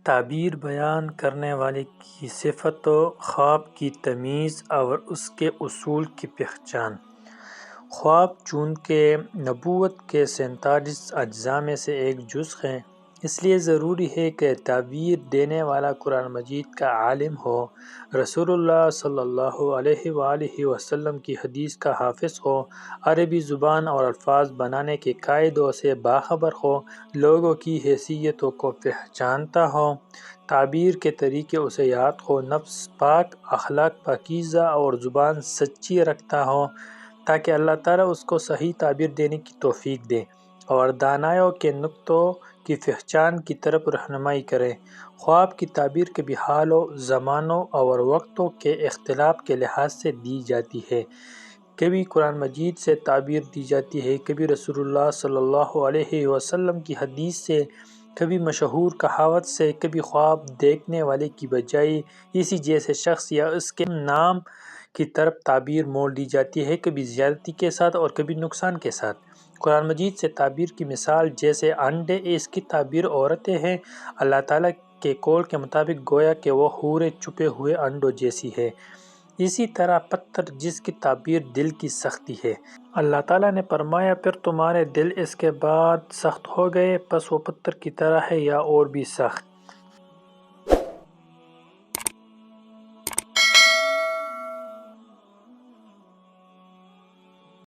تعبیر بیان کرنے والے کی صفت و خواب کی تمیز اور اس کے اصول کی پہچان۔ خواب چونکہ نبوت کے 47 اجزاء میں سے ایک جز ہے، اس لیے ضروری ہے کہ تعبیر دینے والا قرآن مجید کا عالم ہو، رسول اللہ صلی اللہ علیہ وآلہ وسلم کی حدیث کا حافظ ہو، عربی زبان اور الفاظ بنانے کے قاعدوں سے باخبر ہو، لوگوں کی حیثیتوں کو پہچانتا ہو، تعبیر کے طریقے اسے یاد ہو، نفس پاک، اخلاق پاکیزہ اور زبان سچی رکھتا ہو، تاکہ اللہ تعالیٰ اس کو صحیح تعبیر دینے کی توفیق دے اور دانایوں کے نقطوں کی پہچان کی طرف رہنمائی کرے۔ خواب کی تعبیر کبھی حالوں، زمانوں اور وقتوں کے اختلاف کے لحاظ سے دی جاتی ہے۔ کبھی قرآن مجید سے تعبیر دی جاتی ہے، کبھی رسول اللہ صلی اللہ علیہ وسلم کی حدیث سے، کبھی مشہور کہاوت سے، کبھی خواب دیکھنے والے کی بجائے اسی جیسے شخص یا اس کے نام کی طرف تعبیر موڑ دی جاتی ہے، کبھی زیادتی کے ساتھ اور کبھی نقصان کے ساتھ۔ قرآن مجید سے تعبیر کی مثال جیسے انڈے، اس کی تعبیر عورتیں ہیں۔ اللہ تعالیٰ کے قول کے مطابق گویا کہ وہ حوریں چھپے ہوئے انڈوں جیسی ہے۔ اسی طرح پتھر، جس کی تعبیر دل کی سختی ہے۔ اللہ تعالیٰ نے فرمایا، پھر تمہارے دل اس کے بعد سخت ہو گئے، پس وہ پتھر کی طرح ہے یا اور بھی سخت۔